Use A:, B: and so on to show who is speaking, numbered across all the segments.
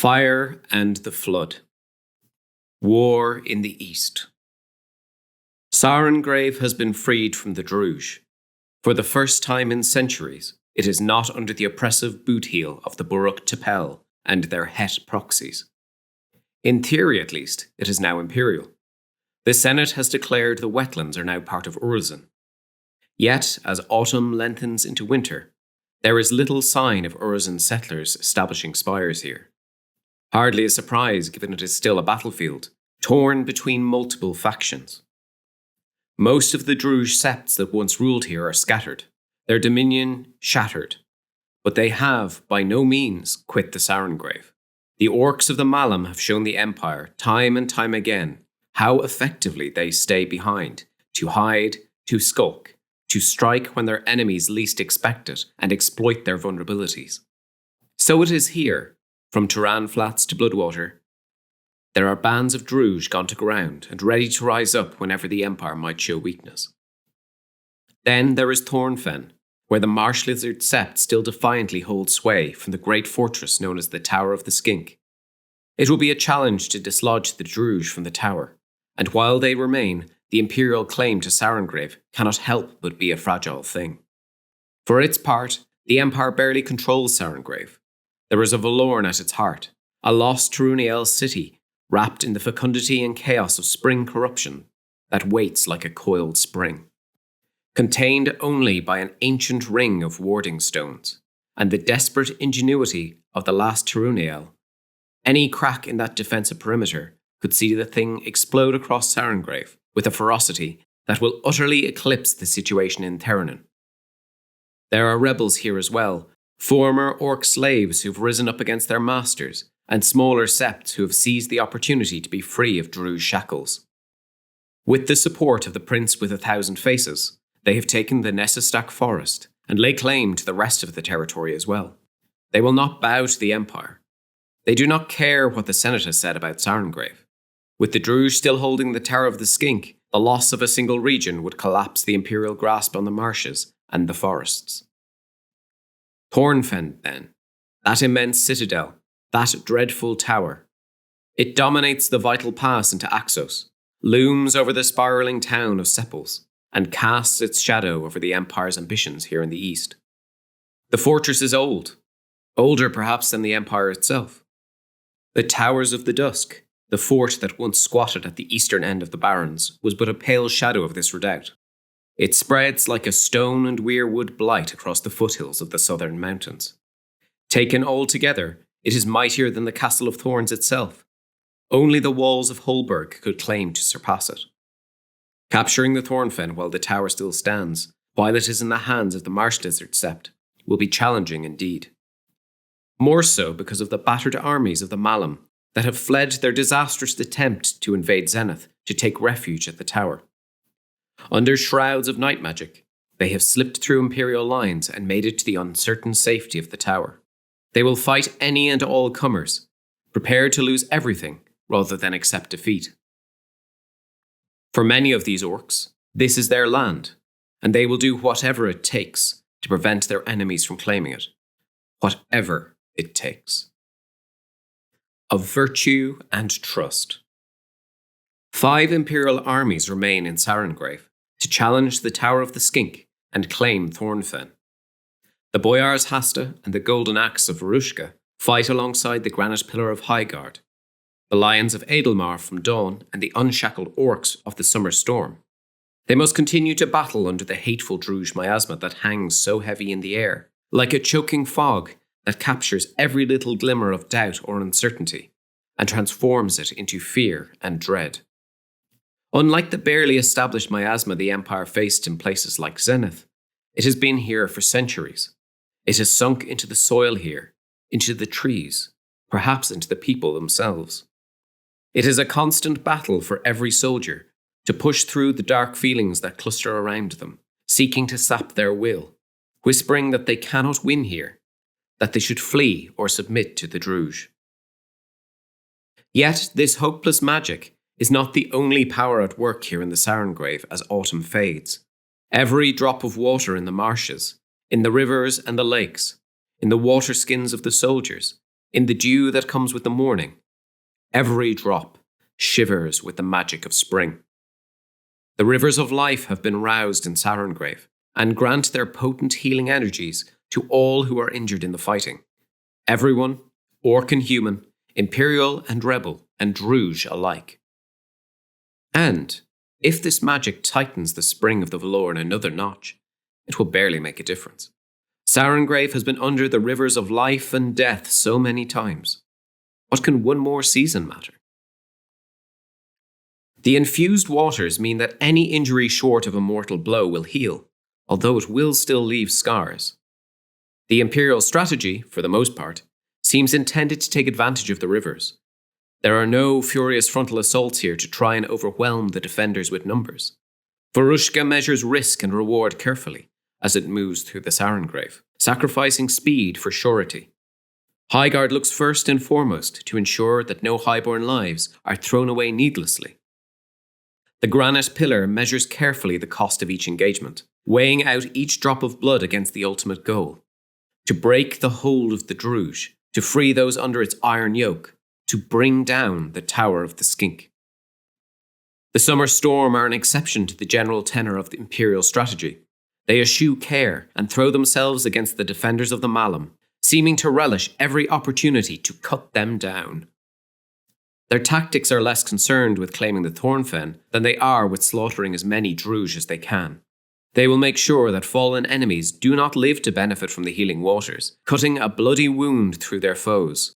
A: Fire and the Flood. War in the East. Sarengrave has been freed from the Druj. For the first time in centuries, it is not under the oppressive boot heel of the Buruk Tepel and their Het proxies. In theory, at least, it is now imperial. The Senate has declared the wetlands are now part of Urzan. Yet, as autumn lengthens into winter, there is little sign of Urzan settlers establishing spires here. Hardly a surprise, given it is still a battlefield, torn between multiple factions. Most of the Druj septs that once ruled here are scattered, their dominion shattered, but they have, by no means, quit the Sarengrave. The orcs of the Malam have shown the Empire, time and time again, how effectively they stay behind, to hide, to skulk, to strike when their enemies least expect it and exploit their vulnerabilities. So it is here, from Turan Flats to Bloodwater. There are bands of Druj gone to ground and ready to rise up whenever the Empire might show weakness. Then there is Thornfen, where the Marsh Lizard Sept still defiantly holds sway from the great fortress known as the Tower of the Skink. It will be a challenge to dislodge the Druj from the tower, and while they remain, the imperial claim to Sarengrave cannot help but be a fragile thing. For its part, the Empire barely controls Sarengrave. There is a Valorn at its heart, a lost Turuniel city wrapped in the fecundity and chaos of spring corruption that waits like a coiled spring. Contained only by an ancient ring of warding stones and the desperate ingenuity of the last Turuniel, any crack in that defensive perimeter could see the thing explode across Sarengrave with a ferocity that will utterly eclipse the situation in Theranin. There are rebels here as well, former orc slaves who've risen up against their masters, and smaller septs who have seized the opportunity to be free of Druj shackles. With the support of the Prince with 1,000 Faces, they have taken the Nessastak forest and lay claim to the rest of the territory as well. They will not bow to the Empire. They do not care what the Senate has said about Sarengrave. With the Druj still holding the Tower of the Skink, the loss of a single region would collapse the imperial grasp on the marshes and the forests. Thornfen, then, that immense citadel, that dreadful tower. It dominates the vital pass into Axos, looms over the spiralling town of Sepals, and casts its shadow over the Empire's ambitions here in the east. The fortress is old, older perhaps than the Empire itself. The Towers of the Dusk, the fort that once squatted at the eastern end of the Barrens, was but a pale shadow of this redoubt. It spreads like a stone and weirwood blight across the foothills of the southern mountains. Taken all together, it is mightier than the Castle of Thorns itself. Only the walls of Holberg could claim to surpass it. Capturing the Thornfen while the tower still stands, while it is in the hands of the Marsh Lizard Sept, will be challenging indeed. More so because of the battered armies of the Malam that have fled their disastrous attempt to invade Zenith to take refuge at the tower. Under shrouds of night magic, they have slipped through Imperial lines and made it to the uncertain safety of the tower. They will fight any and all comers, prepared to lose everything rather than accept defeat. For many of these orcs, this is their land, and they will do whatever it takes to prevent their enemies from claiming it. Whatever it takes. Of virtue and trust. 5 Imperial armies remain in Sarengrave to challenge the Tower of the Skink and claim Thornfen. The Boyars Hasta and the Golden Axe of Varushka fight alongside the Granite Pillar of Highguard, the Lions of Edelmar from Dawn and the unshackled Orcs of the Summer Storm. They must continue to battle under the hateful Druj miasma that hangs so heavy in the air, like a choking fog that captures every little glimmer of doubt or uncertainty and transforms it into fear and dread. Unlike the barely established miasma the Empire faced in places like Zenith, it has been here for centuries. It has sunk into the soil here, into the trees, perhaps into the people themselves. It is a constant battle for every soldier to push through the dark feelings that cluster around them, seeking to sap their will, whispering that they cannot win here, that they should flee or submit to the Druj. Yet this hopeless magic is not the only power at work here in the Sarengrave as autumn fades. Every drop of water in the marshes, in the rivers and the lakes, in the water skins of the soldiers, in the dew that comes with the morning. Every drop shivers with the magic of spring. The rivers of life have been roused in Sarengrave, and grant their potent healing energies to all who are injured in the fighting. Everyone, orc and human, imperial and rebel, and druge alike. And if this magic tightens the spring of the Valorn another notch, it will barely make a difference. Sarengrave has been under the rivers of life and death so many times. What can one more season matter? The infused waters mean that any injury short of a mortal blow will heal, although it will still leave scars. The Imperial strategy, for the most part, seems intended to take advantage of the rivers. There are no furious frontal assaults here to try and overwhelm the defenders with numbers. Varushka measures risk and reward carefully as it moves through the Sarengrave, sacrificing speed for surety. Highguard looks first and foremost to ensure that no highborn lives are thrown away needlessly. The granite pillar measures carefully the cost of each engagement, weighing out each drop of blood against the ultimate goal. To break the hold of the Druge, to free those under its iron yoke, to bring down the Tower of the Skink. The Summer Storm are an exception to the general tenor of the Imperial strategy. They eschew care and throw themselves against the defenders of the Malum, seeming to relish every opportunity to cut them down. Their tactics are less concerned with claiming the Thornfen than they are with slaughtering as many Druge as they can. They will make sure that fallen enemies do not live to benefit from the healing waters, cutting a bloody wound through their foes.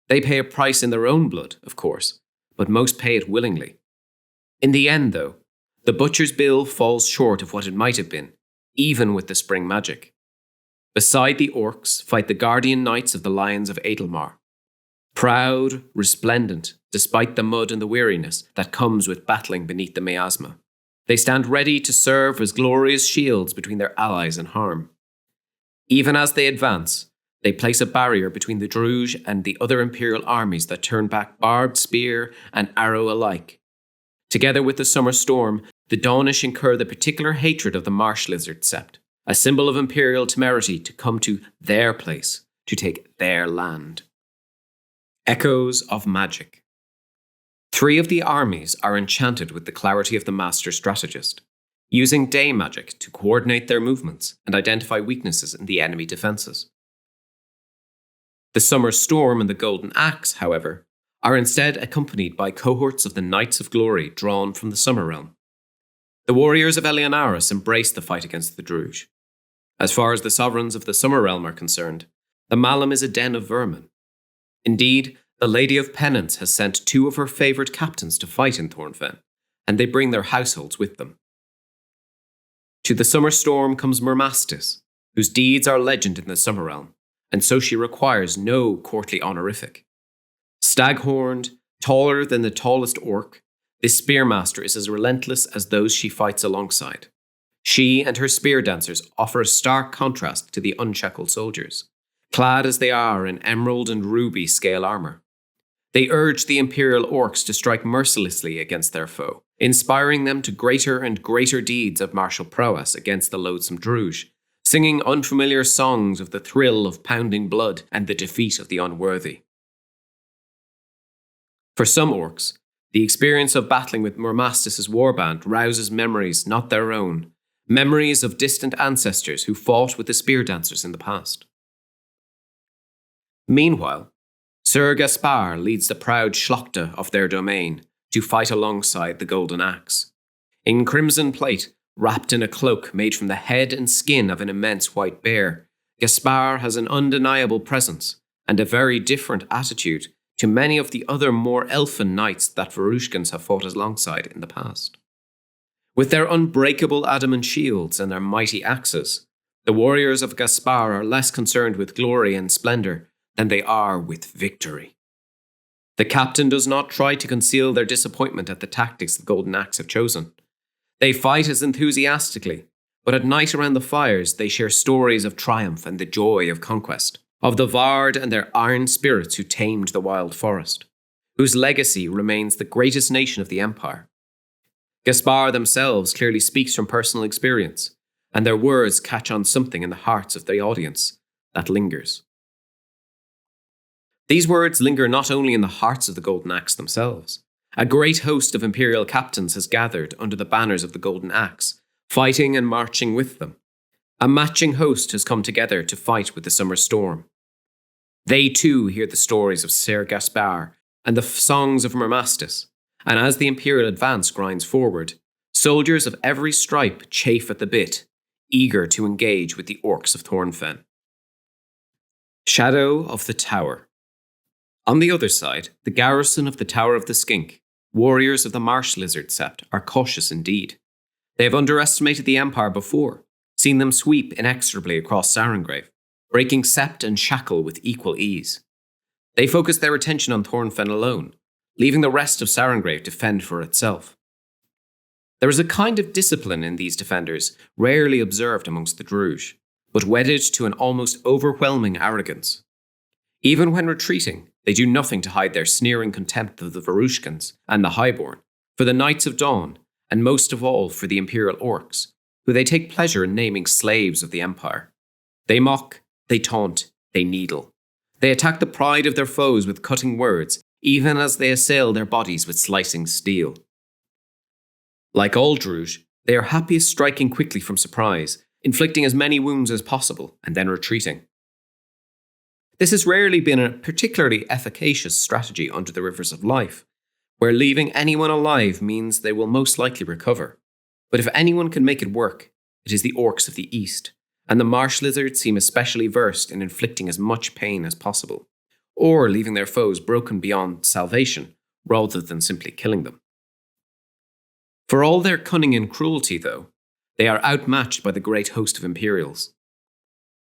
A: They pay a price in their own blood, of course, but most pay it willingly. In the end, though, the butcher's bill falls short of what it might have been, even with the spring magic. Beside the orcs fight the guardian knights of the Lions of Adelmar. Proud, resplendent, despite the mud and the weariness that comes with battling beneath the miasma. They stand ready to serve as glorious shields between their allies and harm. Even as they advance, they place a barrier between the Druge and the other Imperial armies that turn back barbed spear and arrow alike. Together with the Summer Storm, the Dawnish incur the particular hatred of the Marsh Lizard Sept, a symbol of Imperial temerity to come to their place, to take their land. Echoes of magic. 3 of the armies are enchanted with the clarity of the master strategist, using day magic to coordinate their movements and identify weaknesses in the enemy defenses. The Summer Storm and the Golden Axe, however, are instead accompanied by cohorts of the Knights of Glory drawn from the Summer Realm. The warriors of Eleonaris embrace the fight against the Druge. As far as the sovereigns of the Summer Realm are concerned, the Malum is a den of vermin. Indeed, the Lady of Penance has sent 2 of her favourite captains to fight in Thornfen, and they bring their households with them. To the Summer Storm comes Mermastis, whose deeds are legend in the Summer Realm, and so she requires no courtly honorific. Stag-horned, taller than the tallest orc, this spearmaster is as relentless as those she fights alongside. She and her spear dancers offer a stark contrast to the unshackled soldiers, clad as they are in emerald and ruby scale armour. They urge the Imperial orcs to strike mercilessly against their foe, inspiring them to greater and greater deeds of martial prowess against the loathsome Druge, singing unfamiliar songs of the thrill of pounding blood and the defeat of the unworthy. For some orcs, the experience of battling with Mermastis' warband rouses memories not their own, memories of distant ancestors who fought with the spear dancers in the past. Meanwhile, Sir Gaspar leads the proud Schlachta of their domain to fight alongside the Golden Axe. In crimson plate, wrapped in a cloak made from the head and skin of an immense white bear, Gaspar has an undeniable presence and a very different attitude to many of the other more elfin knights that Varushkans have fought alongside in the past. With their unbreakable adamant shields and their mighty axes, the warriors of Gaspar are less concerned with glory and splendour than they are with victory. The captain does not try to conceal their disappointment at the tactics the Golden Axe have chosen. They fight as enthusiastically, but at night around the fires they share stories of triumph and the joy of conquest, of the Vard and their iron spirits who tamed the wild forest, whose legacy remains the greatest nation of the Empire. Gaspar themselves clearly speaks from personal experience, and their words catch on something in the hearts of the audience that lingers. These words linger not only in the hearts of the Golden Axe themselves. A great host of Imperial captains has gathered under the banners of the Golden Axe, fighting and marching with them. A matching host has come together to fight with the summer storm. They too hear the stories of Ser Gaspar and the songs of Mermastus, and as the Imperial advance grinds forward, soldiers of every stripe chafe at the bit, eager to engage with the orcs of Thornfen. Shadow of the Tower. On the other side, the garrison of the Tower of the Skink, warriors of the Marsh Lizard Sept, are cautious indeed. They have underestimated the Empire before, seen them sweep inexorably across Sarengrave, breaking Sept and Shackle with equal ease. They focus their attention on Thornfen alone, leaving the rest of Sarengrave to fend for itself. There is a kind of discipline in these defenders rarely observed amongst the Druj, but wedded to an almost overwhelming arrogance. Even when retreating, they do nothing to hide their sneering contempt of the Varushkans and the Highborn, for the Knights of Dawn, and most of all for the Imperial Orcs, who they take pleasure in naming slaves of the Empire. They mock, they taunt, they needle. They attack the pride of their foes with cutting words, even as they assail their bodies with slicing steel. Like all Druj, they are happiest striking quickly from surprise, inflicting as many wounds as possible, and then retreating. This has rarely been a particularly efficacious strategy under the Rivers of Life, where leaving anyone alive means they will most likely recover. But if anyone can make it work, it is the orcs of the East, and the marsh lizards seem especially versed in inflicting as much pain as possible, or leaving their foes broken beyond salvation, rather than simply killing them. For all their cunning and cruelty, though, they are outmatched by the great host of Imperials.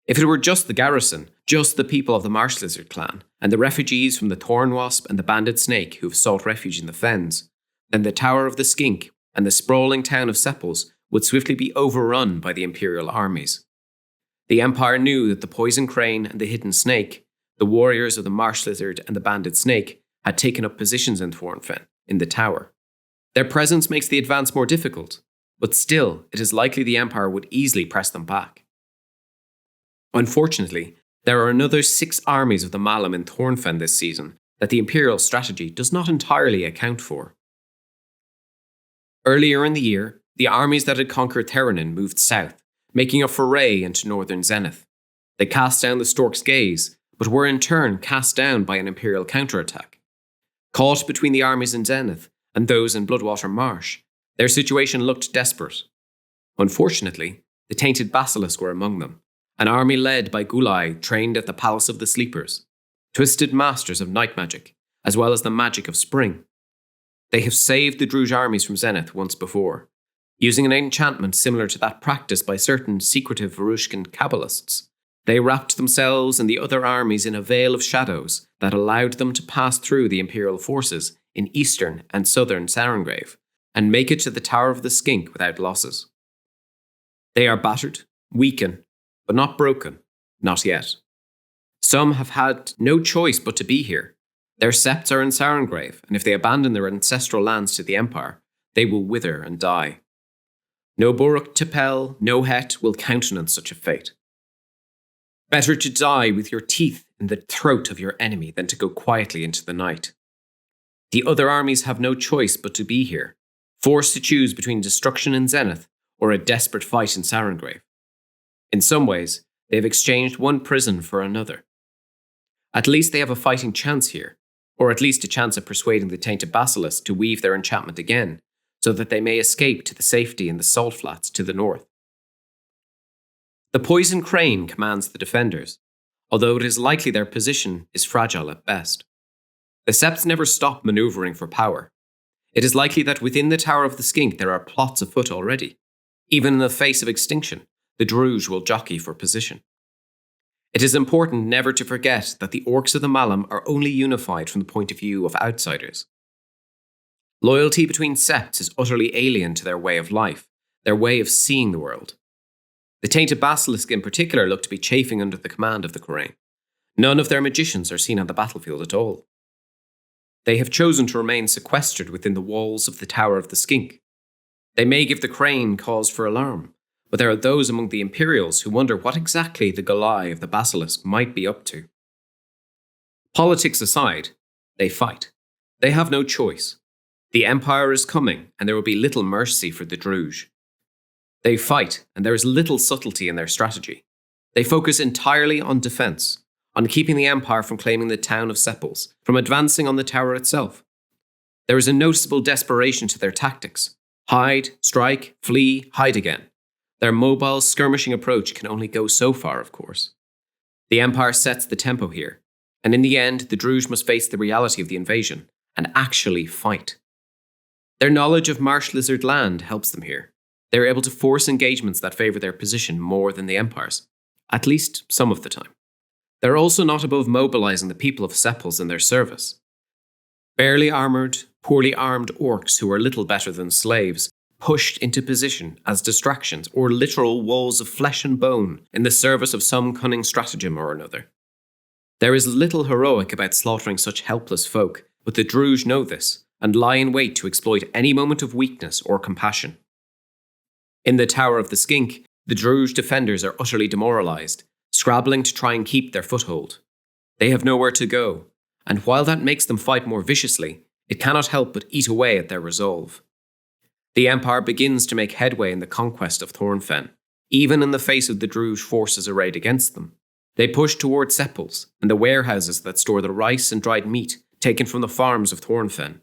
A: If it were just the garrison, just the people of the Marsh Lizard clan, and the refugees from the Thorn Wasp and the Banded Snake who have sought refuge in the Fens, then the Tower of the Skink and the sprawling town of Sepples would swiftly be overrun by the Imperial armies. The Empire knew that the Poison Crane and the Hidden Snake, the warriors of the Marsh Lizard and the Banded Snake, had taken up positions in Thornfen, in the tower. Their presence makes the advance more difficult, but still, it is likely the Empire would easily press them back. Unfortunately, there are another 6 armies of the Malum in Thornfen this season that the Imperial strategy does not entirely account for. Earlier in the year, the armies that had conquered Theranin moved south, making a foray into northern Zenith. They cast down the Stork's Gaze, but were in turn cast down by an Imperial counterattack. Caught between the armies in Zenith and those in Bloodwater Marsh, their situation looked desperate. Unfortunately, the Tainted Basilisk were among them, an army led by Gulai trained at the Palace of the Sleepers, twisted masters of night magic, as well as the magic of spring. They have saved the Druj armies from Zenith once before, using an enchantment similar to that practiced by certain secretive Varushkan Kabbalists. They wrapped themselves and the other armies in a veil of shadows that allowed them to pass through the Imperial forces in eastern and southern Sarengrave and make it to the Tower of the Skink without losses. They are battered, weakened, but not broken, not yet. Some have had no choice but to be here. Their septs are in Sarengrave, and if they abandon their ancestral lands to the Empire, they will wither and die. No Buruk Tipel, no Het will countenance such a fate. Better to die with your teeth in the throat of your enemy than to go quietly into the night. The other armies have no choice but to be here, forced to choose between destruction in Zenith or a desperate fight in Sarengrave. In some ways, they have exchanged one prison for another. At least they have a fighting chance here, or at least a chance of persuading the Tainted Basilisk to weave their enchantment again, so that they may escape to the safety in the salt flats to the north. The Poison Crane commands the defenders, although it is likely their position is fragile at best. The Septs never stop maneuvering for power. It is likely that within the Tower of the Skink there are plots afoot already. Even in the face of extinction, the Druj will jockey for position. It is important never to forget that the orcs of the Malum are only unified from the point of view of outsiders. Loyalty between septs is utterly alien to their way of life, their way of seeing the world. The Tainted Basilisk in particular look to be chafing under the command of the Khurain. None of their magicians are seen on the battlefield at all. They have chosen to remain sequestered within the walls of the Tower of the Skink. They may give the Crane cause for alarm, but there are those among the Imperials who wonder what exactly the Gulai of the Basilisk might be up to. Politics aside, they fight. They have no choice. The Empire is coming, and there will be little mercy for the Druj. They fight, and there is little subtlety in their strategy. They focus entirely on defense, on keeping the Empire from claiming the town of Sepals, from advancing on the tower itself. There is a noticeable desperation to their tactics. Hide, strike, flee, hide again. Their mobile, skirmishing approach can only go so far, of course. The Empire sets the tempo here, and in the end, the Druj must face the reality of the invasion and actually fight. Their knowledge of marsh lizard land helps them here. They are able to force engagements that favour their position more than the Empire's, at least some of the time. They're also not above mobilising the people of Sepals in their service. Barely armoured, poorly armed orcs who are little better than slaves, pushed into position as distractions or literal walls of flesh and bone in the service of some cunning stratagem or another. There is little heroic about slaughtering such helpless folk, but the Druj know this and lie in wait to exploit any moment of weakness or compassion. In the Tower of the Skink, the Druj defenders are utterly demoralised, scrabbling to try and keep their foothold. They have nowhere to go, and while that makes them fight more viciously, it cannot help but eat away at their resolve. The Empire begins to make headway in the conquest of Thornfen, even in the face of the Druj forces arrayed against them. They push toward Sepals and the warehouses that store the rice and dried meat taken from the farms of Thornfen.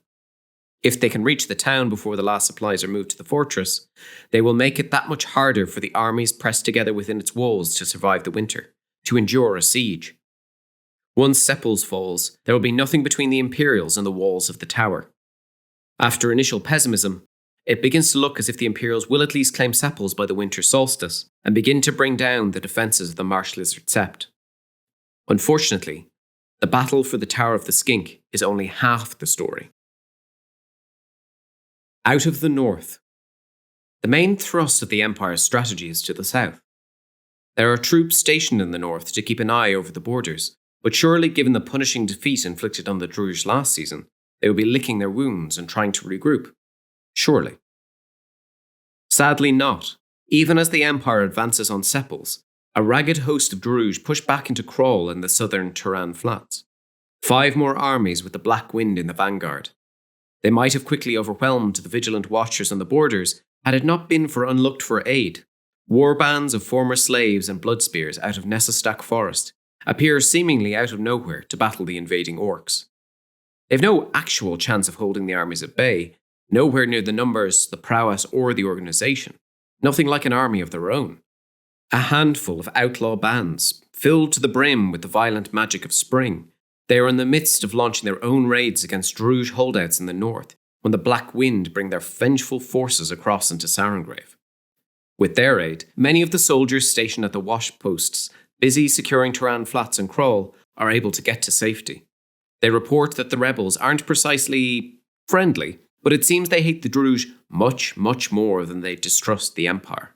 A: If they can reach the town before the last supplies are moved to the fortress, they will make it that much harder for the armies pressed together within its walls to survive the winter, to endure a siege. Once Sepals falls, there will be nothing between the Imperials and the walls of the tower. After initial pessimism, it begins to look as if the Imperials will at least claim Sepals by the winter solstice and begin to bring down the defences of the Marsh Lizard Sept. Unfortunately, the battle for the Tower of the Skink is only half the story. Out of the north. The main thrust of the Empire's strategy is to the south. There are troops stationed in the north to keep an eye over the borders, but surely given the punishing defeat inflicted on the Druj last season, they will be licking their wounds and trying to regroup. Surely. Sadly not. Even as the Empire advances on Sepals, a ragged host of Druj push back into Crawl in the southern Turan Flats. 5 more armies with the Black Wind in the vanguard. They might have quickly overwhelmed the vigilant watchers on the borders had it not been for unlooked-for aid. War bands of former slaves and bloodspears out of Nessastak Forest appear seemingly out of nowhere to battle the invading orcs. They've no actual chance of holding the armies at bay, nowhere near the numbers, the prowess, or the organisation. Nothing like an army of their own. A handful of outlaw bands, filled to the brim with the violent magic of spring. They are in the midst of launching their own raids against Druj holdouts in the north, when the Black Wind bring their vengeful forces across into Sarengrave. With their aid, many of the soldiers stationed at the wash posts, busy securing Turan Flats and Crawl, are able to get to safety. They report that the rebels aren't precisely friendly, but it seems they hate the Druj much, much more than they distrust the Empire.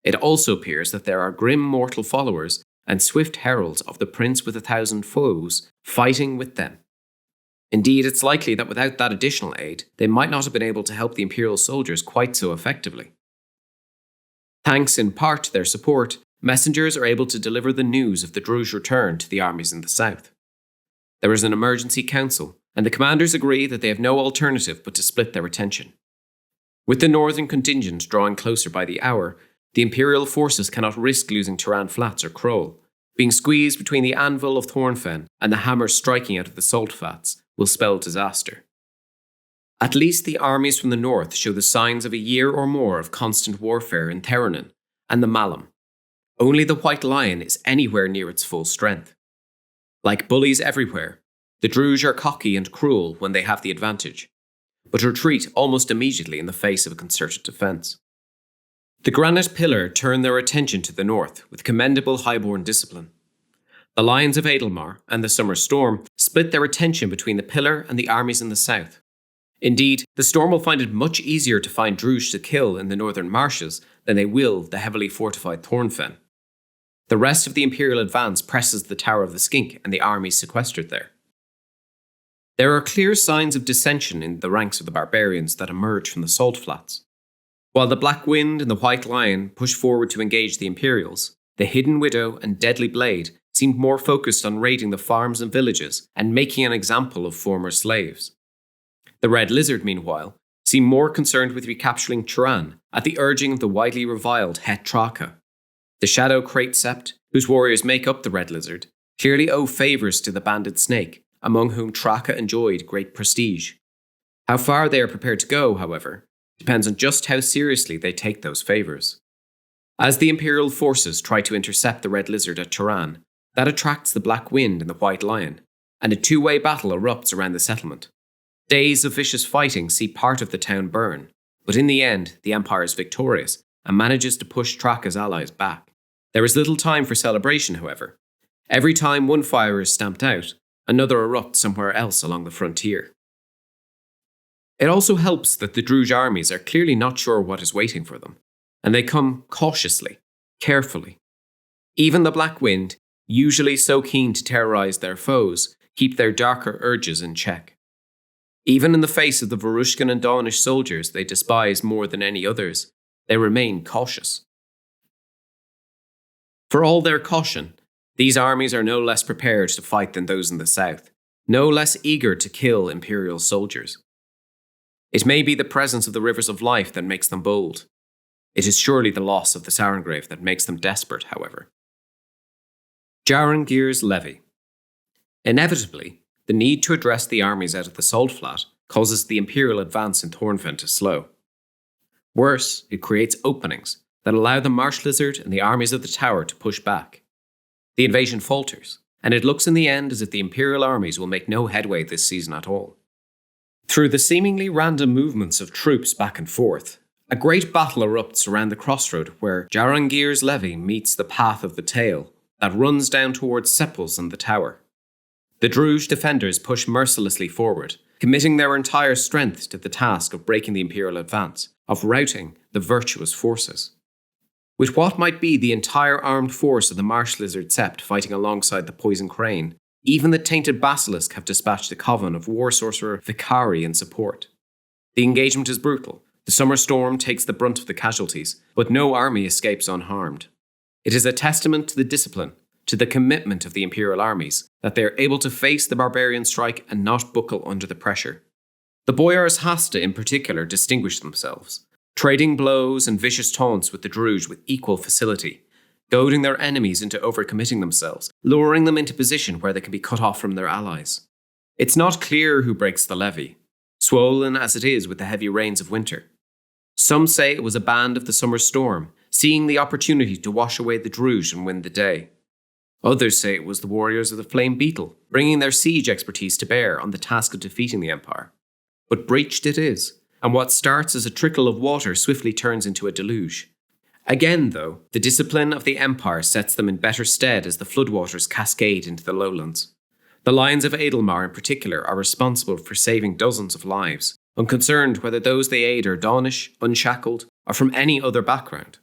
A: It also appears that there are grim mortal followers and swift heralds of the Prince with 1,000 foes fighting with them. Indeed, it's likely that without that additional aid, they might not have been able to help the Imperial soldiers quite so effectively. Thanks in part to their support, messengers are able to deliver the news of the Druj return to the armies in the south. There is an emergency council, and the commanders agree that they have no alternative but to split their attention. With the northern contingent drawing closer by the hour, the Imperial forces cannot risk losing Turan Flats or Crawl. Being squeezed between the anvil of Thornfen and the hammer striking out of the salt flats will spell disaster. At least the armies from the north show the signs of a year or more of constant warfare in Theranin and the Malum. Only the White Lion is anywhere near its full strength. Like bullies everywhere, the Druj are cocky and cruel when they have the advantage, but retreat almost immediately in the face of a concerted defence. The Granite Pillar turn their attention to the north with commendable highborn discipline. The Lions of Adelmar and the Summer Storm split their attention between the Pillar and the armies in the south. Indeed, the Storm will find it much easier to find Druj to kill in the northern marshes than they will the heavily fortified Thornfen. The rest of the Imperial advance presses the Tower of the Skink and the armies sequestered there. There are clear signs of dissension in the ranks of the barbarians that emerge from the salt flats. While the Black Wind and the White Lion push forward to engage the Imperials, the Hidden Widow and Deadly Blade seemed more focused on raiding the farms and villages and making an example of former slaves. The Red Lizard, meanwhile, seemed more concerned with recapturing Turan at the urging of the widely reviled Het Traka. The Shadow Crate Sept, whose warriors make up the Red Lizard, clearly owe favours to the banded snake, among whom Traka enjoyed great prestige. How far they are prepared to go, however, depends on just how seriously they take those favours. As the Imperial forces try to intercept the Red Lizard at Turan, that attracts the Black Wind and the White Lion, and a two-way battle erupts around the settlement. Days of vicious fighting see part of the town burn, but in the end, the Empire is victorious and manages to push Traka's allies back. There is little time for celebration, however. Every time one fire is stamped out, another erupts somewhere else along the frontier. It also helps that the Druge armies are clearly not sure what is waiting for them, and they come cautiously, carefully. Even the Black Wind, usually so keen to terrorize their foes, keep their darker urges in check. Even in the face of the Varushkan and Dawnish soldiers they despise more than any others, they remain cautious. For all their caution, these armies are no less prepared to fight than those in the south, no less eager to kill Imperial soldiers. It may be the presence of the rivers of life that makes them bold. It is surely the loss of the Sarengrave that makes them desperate, however. Jarangir's Levy. Inevitably, the need to address the armies out of the Salt Flat causes the Imperial advance in Thornfen to slow. Worse, it creates openings that allow the Marsh Lizard and the armies of the Tower to push back. The invasion falters, and it looks in the end as if the Imperial armies will make no headway this season at all. Through the seemingly random movements of troops back and forth, a great battle erupts around the crossroad where Jarangir's Levy meets the path of the Tail that runs down towards Seppels and the Tower. The Druge defenders push mercilessly forward, committing their entire strength to the task of breaking the Imperial advance, of routing the virtuous forces. With what might be the entire armed force of the Marsh Lizard Sept fighting alongside the Poison Crane, even the Tainted Basilisk have dispatched a coven of War Sorcerer Vicari in support. The engagement is brutal. The Summer Storm takes the brunt of the casualties, but no army escapes unharmed. It is a testament to the discipline, to the commitment of the Imperial armies, that they are able to face the barbarian strike and not buckle under the pressure. The Boyars Hasta in particular distinguish themselves, trading blows and vicious taunts with the Druge with equal facility, goading their enemies into overcommitting themselves, luring them into position where they can be cut off from their allies. It's not clear who breaks the levy, swollen as it is with the heavy rains of winter. Some say it was a band of the Summer Storm, seeing the opportunity to wash away the Druge and win the day. Others say it was the warriors of the Flame Beetle, bringing their siege expertise to bear on the task of defeating the Empire. But breached it is, and what starts as a trickle of water swiftly turns into a deluge. Again, though, the discipline of the Empire sets them in better stead as the floodwaters cascade into the lowlands. The Lions of Edelmar in particular are responsible for saving dozens of lives, unconcerned whether those they aid are Dawnish, unshackled, or from any other background.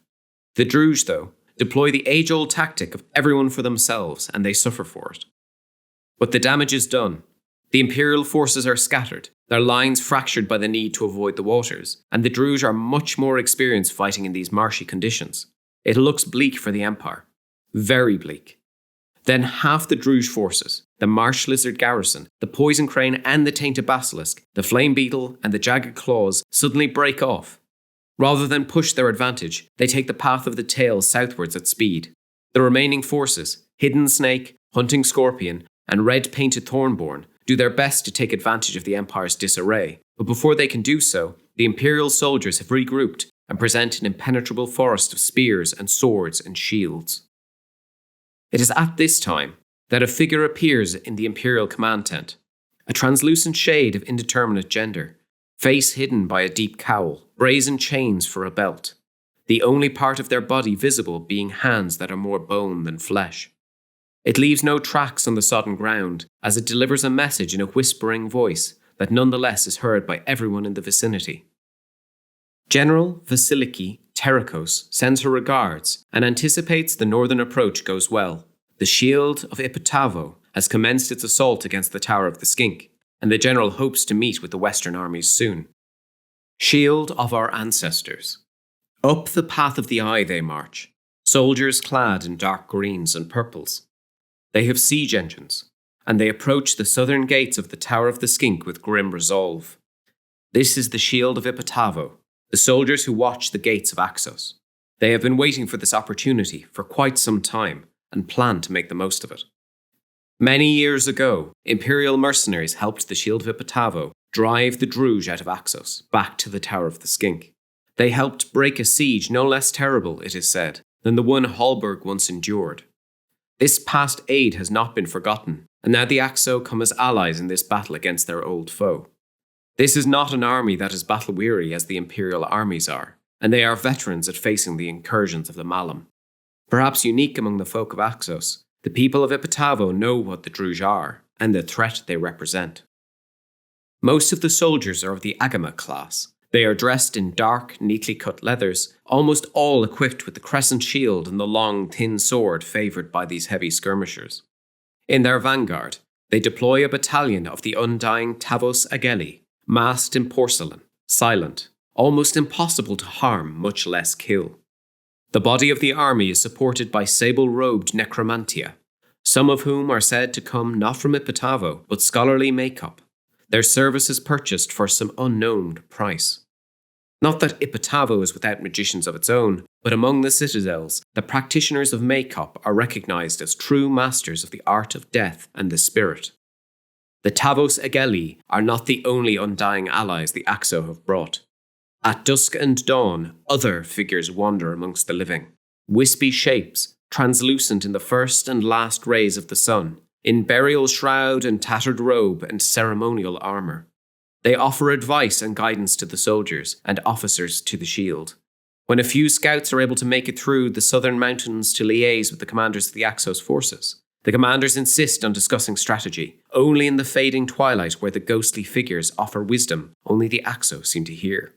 A: The Druge, though, deploy the age-old tactic of everyone for themselves, and they suffer for it. But the damage is done. The Imperial forces are scattered, their lines fractured by the need to avoid the waters, and the Druge are much more experienced fighting in these marshy conditions. It looks bleak for the Empire. Very bleak. Then half the Druge forces, the Marsh Lizard garrison, the Poison Crane and the Tainted Basilisk, the Flame Beetle and the Jagged Claws suddenly break off. Rather than push their advantage, they take the path of the Tail southwards at speed. The remaining forces, Hidden Snake, Hunting Scorpion, and Red-Painted Thornborn, do their best to take advantage of the Empire's disarray, but before they can do so, the Imperial soldiers have regrouped and present an impenetrable forest of spears and swords and shields. It is at this time that a figure appears in the Imperial command tent, a translucent shade of indeterminate gender, face hidden by a deep cowl, brazen chains for a belt, the only part of their body visible being hands that are more bone than flesh. It leaves no tracks on the sodden ground, as it delivers a message in a whispering voice that nonetheless is heard by everyone in the vicinity. General Vasiliki Terakos sends her regards and anticipates the northern approach goes well. The shield of Ipatavo has commenced its assault against the Tower of the Skink, and the general hopes to meet with the Western armies soon. Shield of our ancestors. Up the path of the eye they march, soldiers clad in dark greens and purples. They have siege engines, and they approach the southern gates of the Tower of the Skink with grim resolve. This is the shield of Ipatavo, the soldiers who watch the gates of Axos. They have been waiting for this opportunity for quite some time and plan to make the most of it. Many years ago, Imperial mercenaries helped the Shield of Ipatavo drive the Druj out of Axos, back to the Tower of the Skink. They helped break a siege no less terrible, it is said, than the one Hallberg once endured. This past aid has not been forgotten, and now the Axo come as allies in this battle against their old foe. This is not an army that is battle-weary as the Imperial armies are, and they are veterans at facing the incursions of the Malum. Perhaps unique among the folk of Axos, the people of Ipatavo know what the Druj are, and the threat they represent. Most of the soldiers are of the Agama class. They are dressed in dark, neatly cut leathers, almost all equipped with the crescent shield and the long, thin sword favoured by these heavy skirmishers. In their vanguard, they deploy a battalion of the undying Tavos Ageli, masked in porcelain, silent, almost impossible to harm, much less kill. The body of the army is supported by sable-robed necromantia, some of whom are said to come not from Ipatavo, but scholarly makeup, their services purchased for some unknown price. Not that Ipatavo is without magicians of its own, but among the citadels, the practitioners of makeup are recognized as true masters of the art of death and the spirit. The Tavos Ageli are not the only undying allies the Axo have brought. At dusk and dawn, other figures wander amongst the living. Wispy shapes, translucent in the first and last rays of the sun, in burial shroud and tattered robe and ceremonial armour. They offer advice and guidance to the soldiers and officers to the shield. When a few scouts are able to make it through the southern mountains to liaise with the commanders of the Axos forces, the commanders insist on discussing strategy, only in the fading twilight where the ghostly figures offer wisdom only the Axos seem to hear.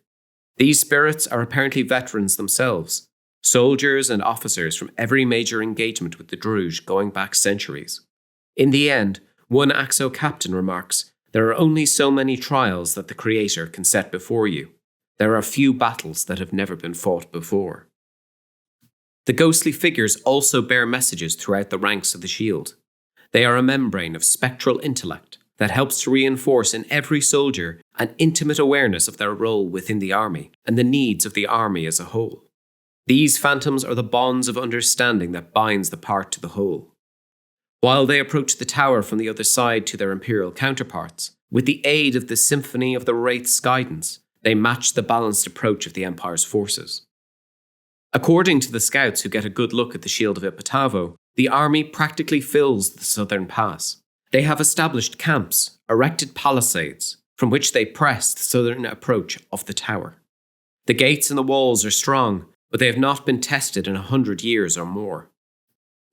A: These spirits are apparently veterans themselves, soldiers and officers from every major engagement with the Druj going back centuries. In the end, one Axo captain remarks, "There are only so many trials that the Creator can set before you. There are few battles that have never been fought before." The ghostly figures also bear messages throughout the ranks of the shield. They are a membrane of spectral intellect that helps to reinforce in every soldier an intimate awareness of their role within the army and the needs of the army as a whole. These phantoms are the bonds of understanding that binds the part to the whole. While they approach the tower from the other side to their Imperial counterparts, with the aid of the symphony of the Wraith's guidance, they match the balanced approach of the Empire's forces. According to the scouts who get a good look at the Shield of Ipatavo, the army practically fills the southern pass. They have established camps, erected palisades, from which they press the southern approach of the tower. The gates and the walls are strong, but they have not been tested in 100 years or more.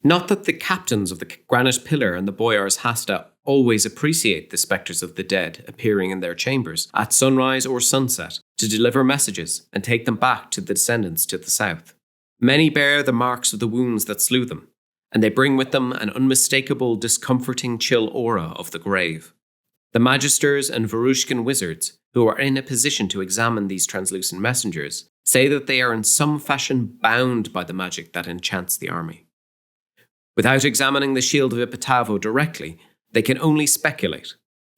A: Not that the captains of the Granite Pillar and the Boyars Hasta always appreciate the spectres of the dead appearing in their chambers at sunrise or sunset to deliver messages and take them back to the descendants to the south. Many bear the marks of the wounds that slew them, and they bring with them an unmistakable, discomforting chill aura of the grave. The magisters and Varushkin wizards, who are in a position to examine these translucent messengers, say that they are in some fashion bound by the magic that enchants the army. Without examining the Shield of Ipatavo directly, they can only speculate,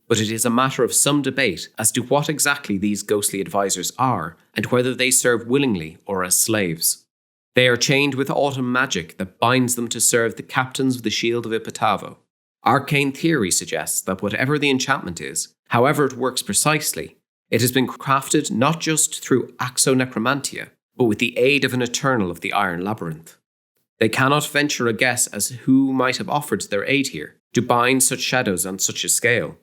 A: but it is a matter of some debate as to what exactly these ghostly advisors are and whether they serve willingly or as slaves. They are chained with autumn magic that binds them to serve the captains of the Shield of Ipatavo. Arcane theory suggests that whatever the enchantment is, however it works precisely, it has been crafted not just through axonecromantia, but with the aid of an Eternal of the Iron Labyrinth. They cannot venture a guess as who might have offered their aid here, to bind such shadows on such a scale.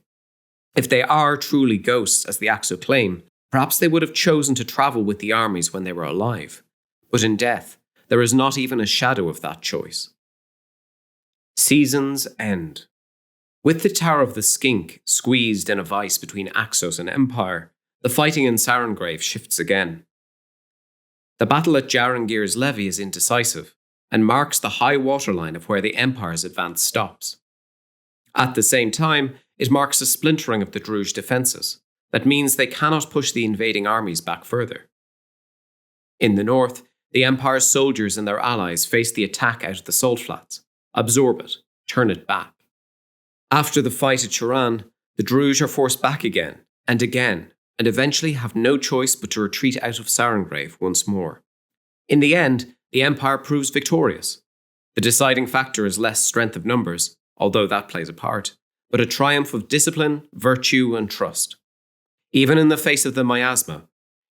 A: If they are truly ghosts, as the Axo claim, perhaps they would have chosen to travel with the armies when they were alive. But in death, there is not even a shadow of that choice. Seasons end. With the Tower of the Skink squeezed in a vice between Axos and Empire, the fighting in Sarangrave shifts again. The battle at Jarangir's Levy is indecisive, and marks the high waterline of where the Empire's advance stops. At the same time, it marks a splintering of the Druj defences. That means they cannot push the invading armies back further. In the north, the Empire's soldiers and their allies face the attack out of the Salt Flats, absorb it, turn it back. After the fight at Choran, the Druj are forced back again, and eventually have no choice but to retreat out of Sarengrave once more. In the end, the Empire proves victorious. The deciding factor is less strength of numbers, although that plays a part, but a triumph of discipline, virtue, and trust. Even in the face of the miasma,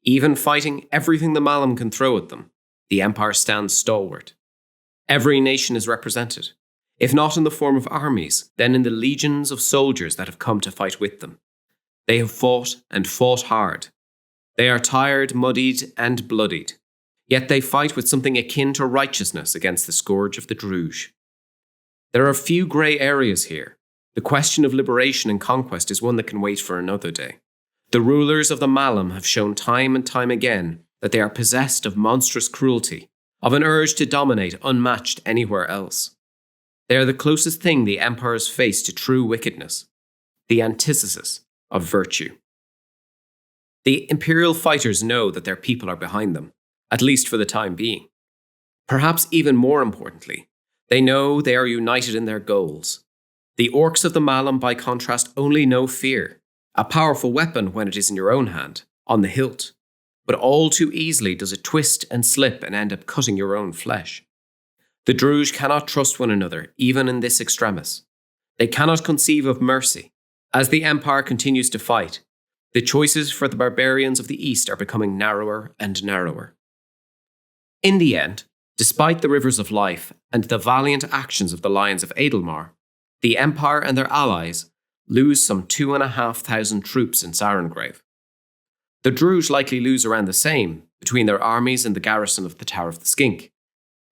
A: even fighting everything the Malam can throw at them, the Empire stands stalwart. Every nation is represented, if not in the form of armies, then in the legions of soldiers that have come to fight with them. They have fought and fought hard. They are tired, muddied, and bloodied, yet they fight with something akin to righteousness against the scourge of the Druj. There are few grey areas here. The question of liberation and conquest is one that can wait for another day. The rulers of the Malam have shown time and time again that they are possessed of monstrous cruelty, of an urge to dominate unmatched anywhere else. They are the closest thing the Empires face to true wickedness, the antithesis of virtue. The Imperial fighters know that their people are behind them, at least for the time being. Perhaps even more importantly, they know they are united in their goals. The orcs of the Malam, by contrast, only know fear, a powerful weapon when it is in your own hand, on the hilt, but all too easily does it twist and slip and end up cutting your own flesh. The Druj cannot trust one another, even in this extremis. They cannot conceive of mercy. As the Empire continues to fight, the choices for the barbarians of the East are becoming narrower and narrower. In the end, despite the rivers of life and the valiant actions of the Lions of Edelmar, the Empire and their allies lose some 2,500 troops in Sarengrave. The Druj likely lose around the same between their armies and the garrison of the Tower of the Skink.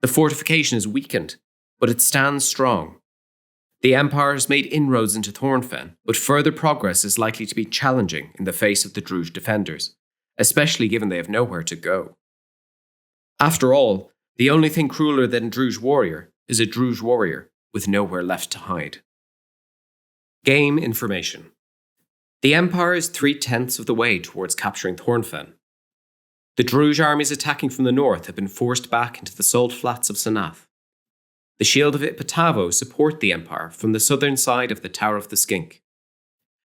A: The fortification is weakened, but it stands strong. The Empire has made inroads into Thornfen, but further progress is likely to be challenging in the face of the Druj defenders, especially given they have nowhere to go. After all, the only thing crueler than a Druj warrior is a Druj warrior with nowhere left to hide. Game information. The Empire is 3/10 of the way towards capturing Thornfen. The Druj armies attacking from the north have been forced back into the salt flats of Sanath. The Shield of Ipatavo support the Empire from the southern side of the Tower of the Skink.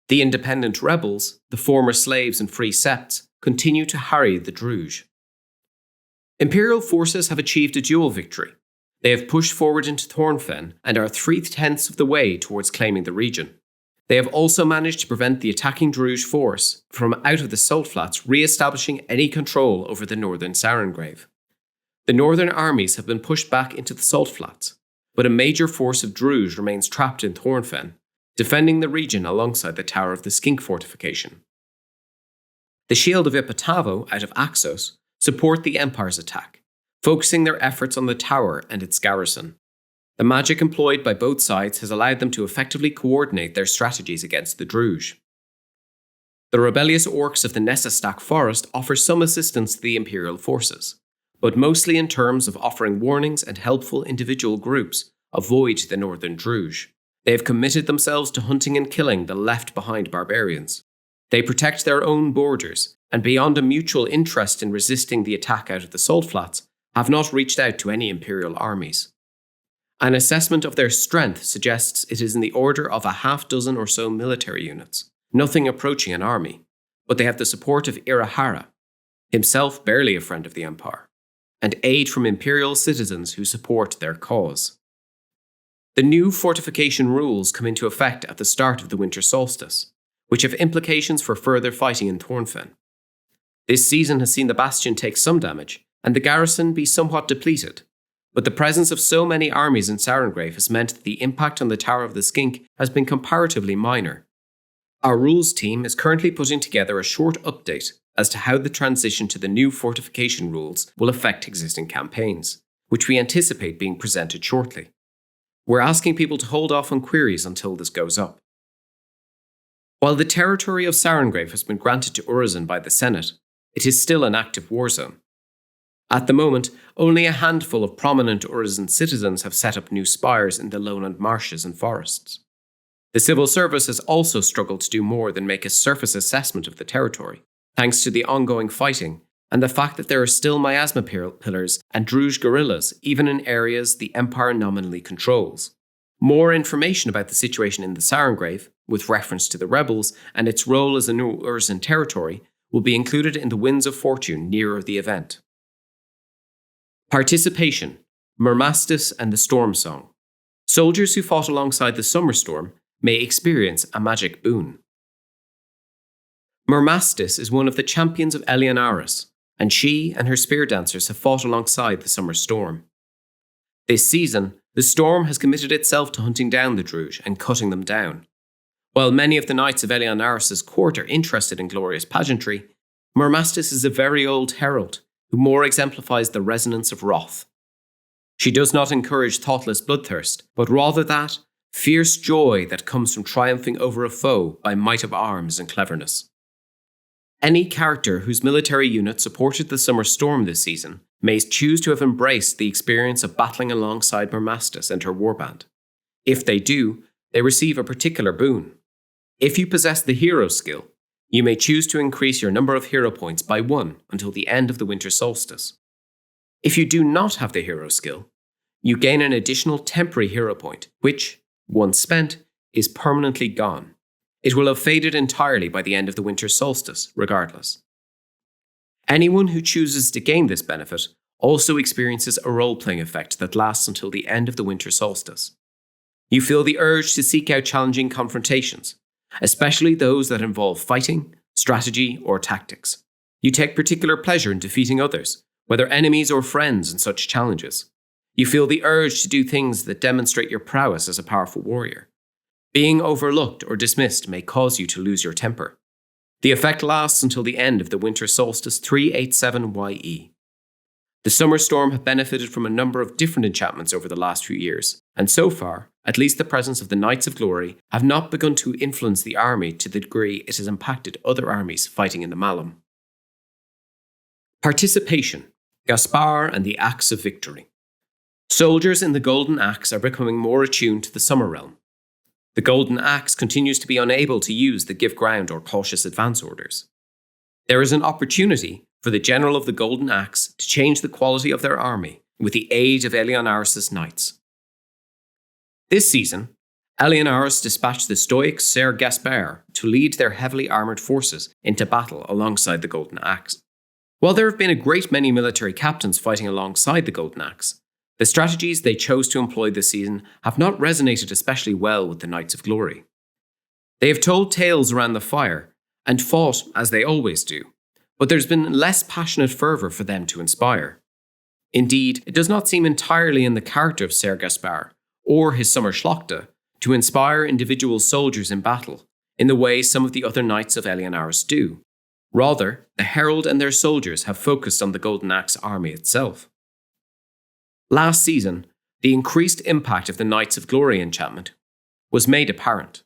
A: The independent rebels, the former slaves and free septs, continue to harry the Druj. Imperial forces have achieved a dual victory. They have pushed forward into Thornfen and are 3/10 of the way towards claiming the region. They have also managed to prevent the attacking Druj force from out of the salt flats re-establishing any control over the northern Sarengrave. The northern armies have been pushed back into the salt flats, but a major force of Druj remains trapped in Thornfen, defending the region alongside the Tower of the Skink fortification. The Shield of Ipatavo, out of Axos, support the Empire's attack, focusing their efforts on the tower and its garrison. The magic employed by both sides has allowed them to effectively coordinate their strategies against the Druj. The rebellious orcs of the Nessastak forest offer some assistance to the Imperial forces, but mostly in terms of offering warnings and helpful individual groups avoid the northern Druj. They have committed themselves to hunting and killing the left-behind barbarians. They protect their own borders, and beyond a mutual interest in resisting the attack out of the salt flats, have not reached out to any Imperial armies. An assessment of their strength suggests it is in the order of a half dozen or so military units, nothing approaching an army, but they have the support of Irahara, himself barely a friend of the Empire, and aid from Imperial citizens who support their cause. The new fortification rules come into effect at the start of the winter solstice, which have implications for further fighting in Thornfen. This season has seen the bastion take some damage, and the garrison be somewhat depleted, but the presence of so many armies in Sarengrave has meant that the impact on the Tower of the Skink has been comparatively minor. Our rules team is currently putting together a short update as to how the transition to the new fortification rules will affect existing campaigns, which we anticipate being presented shortly. We're asking people to hold off on queries until this goes up. While the territory of Sarengrave has been granted to Urizen by the Senate, it is still an active war zone. At the moment, only a handful of prominent Urizen citizens have set up new spires in the lowland marshes and forests. The civil service has also struggled to do more than make a surface assessment of the territory, thanks to the ongoing fighting and the fact that there are still miasma pillars and Druj guerrillas even in areas the Empire nominally controls. More information about the situation in the Sarengrave, with reference to the rebels and its role as a New Urzen territory, will be included in the Winds of Fortune nearer the event. Participation, Mermastus and the Storm Song. Soldiers who fought alongside the Summer Storm may experience a magic boon. Mermastus is one of the champions of Eleonaris, and she and her spear dancers have fought alongside the Summer Storm. This season, the Storm has committed itself to hunting down the Druj and cutting them down. While many of the knights of Eleonaris' court are interested in glorious pageantry, Mermastus is a very old herald who more exemplifies the resonance of wrath. She does not encourage thoughtless bloodthirst, but rather that fierce joy that comes from triumphing over a foe by might of arms and cleverness. Any character whose military unit supported the Summer Storm this season may choose to have embraced the experience of battling alongside Mermastus and her warband. If they do, they receive a particular boon. If you possess the hero skill, you may choose to increase your number of hero points by 1 until the end of the winter solstice. If you do not have the hero skill, you gain an additional temporary hero point, which, once spent, is permanently gone. It will have faded entirely by the end of the winter solstice, regardless. Anyone who chooses to gain this benefit also experiences a role-playing effect that lasts until the end of the winter solstice. You feel the urge to seek out challenging confrontations, especially those that involve fighting, strategy, or tactics. You take particular pleasure in defeating others, whether enemies or friends, in such challenges. You feel the urge to do things that demonstrate your prowess as a powerful warrior. Being overlooked or dismissed may cause you to lose your temper. The effect lasts until the end of the winter solstice 387 YE. The Summer Storm have benefited from a number of different enchantments over the last few years, and so far, at least the presence of the Knights of Glory have not begun to influence the army to the degree it has impacted other armies fighting in the Malum. Participation, Gaspar and the Axe of Victory. Soldiers in the Golden Axe are becoming more attuned to the Summer Realm. The Golden Axe continues to be unable to use the Give Ground or Cautious Advance orders. There is an opportunity for the General of the Golden Axe to change the quality of their army with the aid of Eleonaris' knights. This season, Eleonaris dispatched the stoic Ser Gaspar to lead their heavily armoured forces into battle alongside the Golden Axe. While there have been a great many military captains fighting alongside the Golden Axe, the strategies they chose to employ this season have not resonated especially well with the Knights of Glory. They have told tales around the fire and fought as they always do, but there's been less passionate fervour for them to inspire. Indeed, it does not seem entirely in the character of Ser Gaspar or his Summer Schlockta to inspire individual soldiers in battle in the way some of the other Knights of Eleonaris do. Rather, the Herald and their soldiers have focused on the Golden Axe army itself. Last season, the increased impact of the Knights of Glory enchantment was made apparent.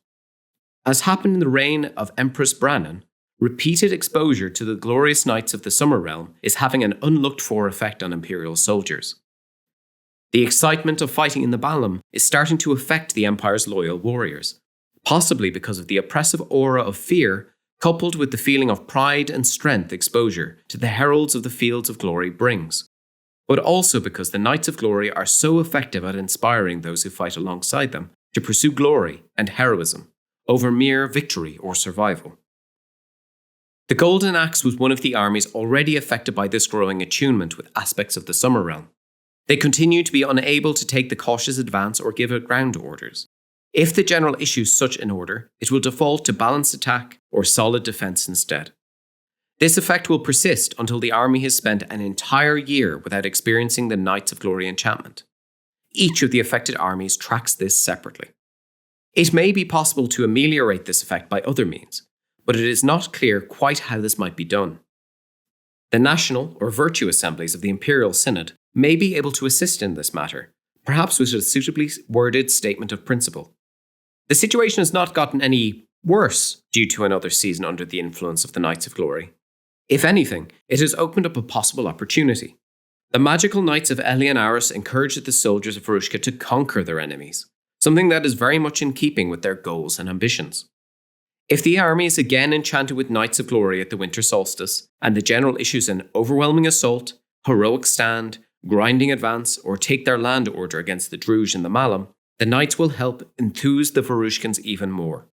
A: As happened in the reign of Empress Brannon, repeated exposure to the glorious Knights of the Summer Realm is having an unlooked-for effect on Imperial soldiers. The excitement of fighting in the Malum is starting to affect the Empire's loyal warriors, possibly because of the oppressive aura of fear coupled with the feeling of pride and strength exposure to the Heralds of the Fields of Glory brings, but also because the Knights of Glory are so effective at inspiring those who fight alongside them to pursue glory and heroism over mere victory or survival. The Golden Axe was one of the armies already affected by this growing attunement with aspects of the Summer Realm. They continue to be unable to take the cautious advance or give out ground orders. If the general issues such an order, it will default to balanced attack or solid defense instead. This effect will persist until the army has spent an entire year without experiencing the Knights of Glory enchantment. Each of the affected armies tracks this separately. It may be possible to ameliorate this effect by other means, but it is not clear quite how this might be done. The national or virtue assemblies of the Imperial Synod may be able to assist in this matter, perhaps with a suitably worded statement of principle. The situation has not gotten any worse due to another season under the influence of the Knights of Glory. If anything, it has opened up a possible opportunity. The magical Knights of Eleonaris encouraged the soldiers of Varushka to conquer their enemies, something that is very much in keeping with their goals and ambitions. If the army is again enchanted with Knights of Glory at the winter solstice, and the general issues an overwhelming assault, heroic stand, grinding advance, or take their land order against the Druj in the Malum, the knights will help enthuse the Varushkins even more.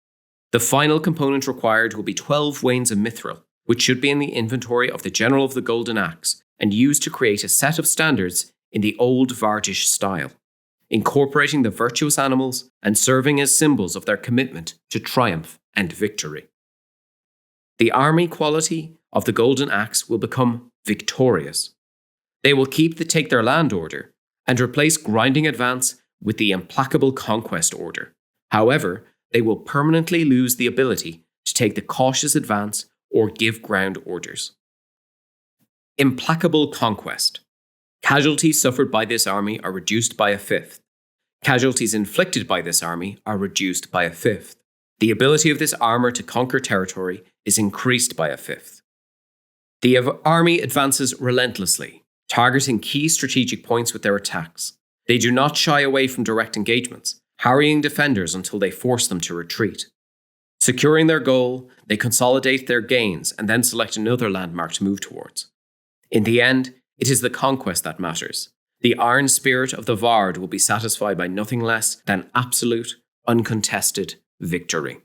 A: The final component required will be 12 wains of mithril, which should be in the inventory of the General of the Golden Axe and used to create a set of standards in the old Vardish style, incorporating the virtuous animals and serving as symbols of their commitment to triumph and victory. The army quality of the Golden Axe will become victorious. They will keep the Take Their Land order and replace Grinding Advance with the Implacable Conquest order. However, they will permanently lose the ability to take the Cautious Advance or Give Ground orders. Implacable Conquest. Casualties suffered by this army are reduced by a fifth. Casualties inflicted by this army are reduced by a fifth. The ability of this armor to conquer territory is increased by a fifth. The army advances relentlessly, targeting key strategic points with their attacks. They do not shy away from direct engagements, harrying defenders until they force them to retreat. Securing their goal, they consolidate their gains and then select another landmark to move towards. In the end, it is the conquest that matters. The iron spirit of the Vard will be satisfied by nothing less than absolute, uncontested victory.